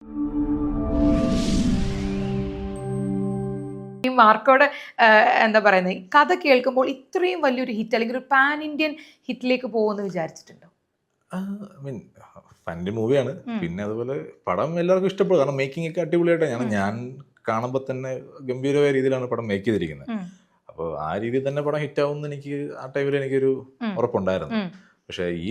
ഈ മാർക്കോടെ എന്താ പറയുന്നത് കഥ കേൾക്കുമ്പോൾ ഇത്രയും വലിയൊരു ഹിറ്റ് അല്ലെങ്കിൽ ഒരു പാൻ ഇന്ത്യൻ ഹിറ്റിലേക്ക് പോകുമെന്ന് വിചാരിച്ചിട്ടുണ്ടോ? മീൻ ഫാൻ്റെ മൂവിയാണ്. പിന്നെ അതുപോലെ പടം എല്ലാവർക്കും ഇഷ്ടപ്പെടും. കാരണം മേക്കിംഗ് ഒക്കെ അടിപൊളിയായിട്ടാണ്. ഞാൻ കാണുമ്പോൾ തന്നെ ഗംഭീരമായ രീതിയിലാണ് പടം മേക്ക് ചെയ്തിരിക്കുന്നത്. അപ്പോൾ ആ രീതിയിൽ തന്നെ പടം ഹിറ്റാവുമെന്ന് എനിക്ക് ആ ടൈമിൽ എനിക്കൊരു ഉറപ്പുണ്ടായിരുന്നു. പക്ഷേ ഈ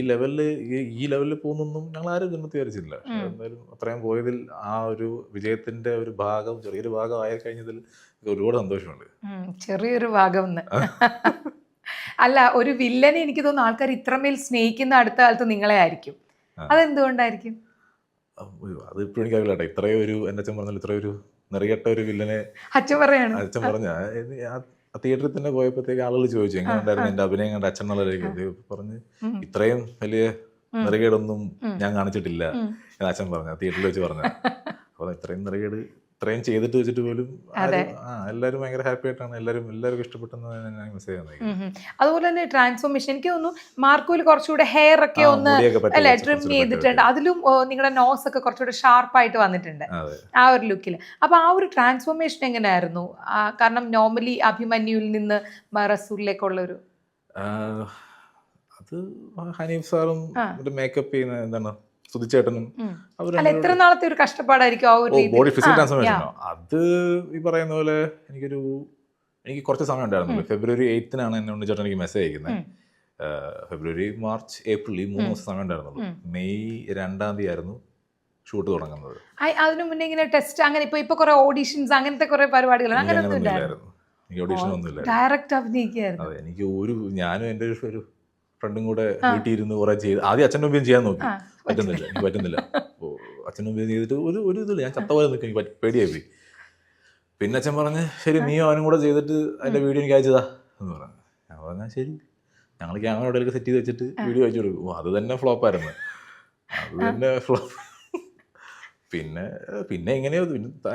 ലെവലിൽ പോകുന്നൊന്നും ഞങ്ങൾ ആരും ജന്മത്തിൽ വിചാരിച്ചില്ല. എന്തായാലും അത്രയും പോയതിൽ ആ ഒരു വിജയത്തിന്റെ ഒരു ഭാഗം, ചെറിയൊരു ഭാഗം ആയി കഴിഞ്ഞതിൽ ഒരുപാട് സന്തോഷമുണ്ട്. ചെറിയൊരു ഭാഗം അല്ല, ഒരു വില്ലനെ എനിക്ക് തോന്നുന്നു ആൾക്കാർ ഇത്രമേൽ സ്നേഹിക്കുന്ന അടുത്ത കാലത്ത് നിങ്ങളെ ആയിരിക്കും. അതെന്തുകൊണ്ടായിരിക്കും? അത് ഇപ്പോഴും എനിക്കറിയില്ല കേട്ടോ. ഇത്രയും ഒരു എൻ്റെ അച്ഛൻ പറഞ്ഞാൽ ഇത്രയും ഒരു നിറയട്ട ഒരു വില്ലനെ അച്ഛൻ പറയാണ്. അച്ഛൻ പറഞ്ഞ തിയേറ്ററിൽ തന്നെ പോയപ്പോഴത്തേക്ക് ആളുകൾ ചോദിച്ചു എങ്ങനെ ഉണ്ടായിരുന്നു എൻ്റെ അഭിനയം കണ്ട അച്ഛൻ എന്നുള്ളതിലേക്ക് പറഞ്ഞ് ഇത്രയും വലിയ നിറകേടൊന്നും ഞാൻ കാണിച്ചിട്ടില്ല എന്ന് അച്ഛൻ പറഞ്ഞ തിയേറ്ററിൽ വെച്ച് പറഞ്ഞ. അപ്പോൾ ഇത്രയും നിറകേട് ഇത്രയും ചെയ്തിട്ട് വെച്ചിട്ട് പോലും എല്ലാവരും ഭയങ്കര ഹാപ്പി ആയിട്ടാണ് എല്ലാവർക്കും ഇഷ്ടപ്പെട്ടെന്ന് ഞാൻ മെസ്സേജ് തന്നത്. അതുപോലെ തന്നെ ട്രാൻസ്ഫോർമേഷൻ എനിക്ക് തോന്നുന്നു മാർക്കോയിൽ കുറച്ചുകൂടെ ഹെയർ ഒക്കെ ഒന്ന് അല്ലെ ട്രിം ചെയ്തിട്ടുണ്ട്. അതിലും നിങ്ങളുടെ നോസ് ഒക്കെ കുറച്ചുകൂടെ ഷാർപ്പായിട്ട് വന്നിട്ടുണ്ട് ആ ഒരു ലുക്കിൽ. അപ്പൊ ആ ഒരു ട്രാൻസ്ഫോർമേഷൻ എങ്ങനെയായിരുന്നു? കാരണം നോർമലി അഭിമന്യുവിൽ നിന്ന് റസൂലിലേക്കുള്ള ഒരു അത് ഹനീഫ് സാറും മേക്കപ്പ് ചെയ്യുന്ന എന്താണ് സുധിച്ചേട്ടനും എത്ര നാളത്തെ ഒരു കഷ്ടപ്പാടായിരിക്കും ബോഡി ഫിസിക്കൽ ട്രാൻസ്ഫോർമേഷനോ? അത് ഈ പറയുന്ന പോലെ എനിക്ക് കുറച്ച് സമയം ഉണ്ടായിരുന്നുള്ളൂ. ഫെബ്രുവരി 8-നാണ് എന്നെ ഉണ്ണിച്ചേട്ടൻ എനിക്ക് മെസ്സേജ് അയക്കുന്നത്. ഫെബ്രുവരി, മാർച്ച്, ഏപ്രിൽ ഈ 3 ദിവസം സമയം ഉണ്ടായിരുന്നുള്ളൂ. മെയ് 2-ാം തീയതി ആയിരുന്നു ഷൂട്ട് തുടങ്ങുന്നത്. അതിനു മുന്നേ ഇങ്ങനെ ടെസ്റ്റ് അങ്ങനെ ഇപ്പൊ കുറെ ഓഡീഷൻസ് അങ്ങനത്തെ കുറെ പരിപാടികൾ അങ്ങനെയൊന്നും ഇല്ലായിരുന്നു. എനിക്ക് ഓഡീഷൻ ഒന്നുമില്ല. ഡയറക്റ്റ് അഭിനയിക്കായിരുന്നു. അതെ, എനിക്ക് ഞാനും എൻ്റെ ഒരു ഫ്രണ്ടും കൂടെ വീട്ടിലിരുന്ന് കുറെ ചെയ്ത് ആദ്യം അച്ഛൻ്റെ മുമ്പിൽ ചെയ്യാൻ നോക്കി. എനിക്ക് പറ്റുന്നില്ല. അപ്പോൾ അച്ഛൻ്റെ മുമ്പിൽ ചെയ്തിട്ട് ഒരു ഇതില്ല, ഞാൻ ചത്ത പോലെ നിൽക്കും, എനിക്ക് പേടിയായി പോയി. പിന്നെ അച്ഛൻ പറഞ്ഞ് ശരി നീ അവനും കൂടെ ചെയ്തിട്ട് അതിൻ്റെ വീഡിയോ എനിക്ക് അയച്ചതാ എന്ന് പറഞ്ഞു. ഞാൻ പറഞ്ഞാൽ ശരി. ഞങ്ങൾ ക്യാമറ എവിടെയൊക്കെ സെറ്റ് ചെയ്ത് വെച്ചിട്ട് വീഡിയോ അയച്ചു കൊടുക്കും. അത് തന്നെ ഫ്ലോപ്പായിരുന്നു. പിന്നെ എങ്ങനെയോ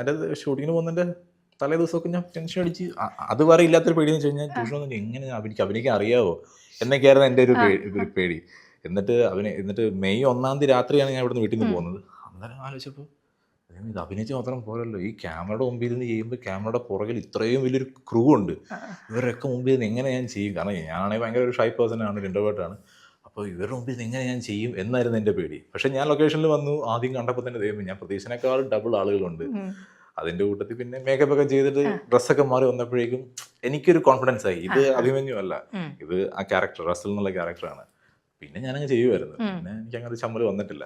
അതിൻ്റെ ഷൂട്ടിങ്ങിന് പോകുന്നതിൻ്റെ തലേ ദിവസമൊക്കെ ഞാൻ ടെൻഷൻ അടിച്ച് അത് വേറെ ഇല്ലാത്തൊരു പേടിയെന്ന് വെച്ച് കഴിഞ്ഞാൽ ട്യൂഷൻ എങ്ങനെ അഭിനയിക്കാൻ അറിയാവോ എന്നൊക്കെയായിരുന്നു എൻ്റെ ഒരു പേടി. എന്നിട്ട് മെയ് 1-ാം തീയതി രാത്രിയാണ് ഞാൻ ഇവിടുന്ന് വീട്ടിൽ നിന്ന് പോകുന്നത്. അന്നേരം ആലോചിച്ചപ്പോൾ ഇത് അഭിനയിച്ച് മാത്രം പോരല്ലോ, ഈ ക്യാമറയുടെ മുമ്പിൽ നിന്ന് ചെയ്യുമ്പോൾ ക്യാമറയുടെ പുറകിൽ ഇത്രയും വലിയൊരു ക്രൂ ഉണ്ട്. ഇവരൊക്കെ മുമ്പിൽ നിന്ന് എങ്ങനെ ഞാൻ ചെയ്യും? കാരണം ഞാനാണെങ്കിൽ ഭയങ്കര ഒരു ഷൈ പേഴ്സണാണ്, ഇൻട്രോവേർട്ടാണ്. അപ്പോൾ ഇവരുടെ മുമ്പിൽ നിന്ന് എങ്ങനെ ഞാൻ ചെയ്യും എന്നായിരുന്നു എൻ്റെ പേടി. പക്ഷേ ഞാൻ ലൊക്കേഷനിൽ വന്നു, ആദ്യം കണ്ടപ്പോൾ തന്നെ ദൈവം ഞാൻ പ്രതീക്ഷനേക്കാൾ ഡബിൾ ആളുകളുണ്ട്. അതിൻ്റെ കൂട്ടത്തിൽ പിന്നെ മേക്കപ്പ് ഒക്കെ ചെയ്തിട്ട് ഡ്രസ്സൊക്കെ മാറി വന്നപ്പോഴേക്കും എനിക്കൊരു കോൺഫിഡൻസ് ആയി. ഇത് അഭിമന്യു അല്ല, ഇത് ആ ക്യാരക്ടർ റസൽ എന്നുള്ള ക്യാരക്ടറാണ്. പിന്നെ ഞാനങ്ങ് ചെയ്യുമായിരുന്നു. പിന്നെ എനിക്കങ്ങനെ ചമ്മൽ വന്നിട്ടില്ല.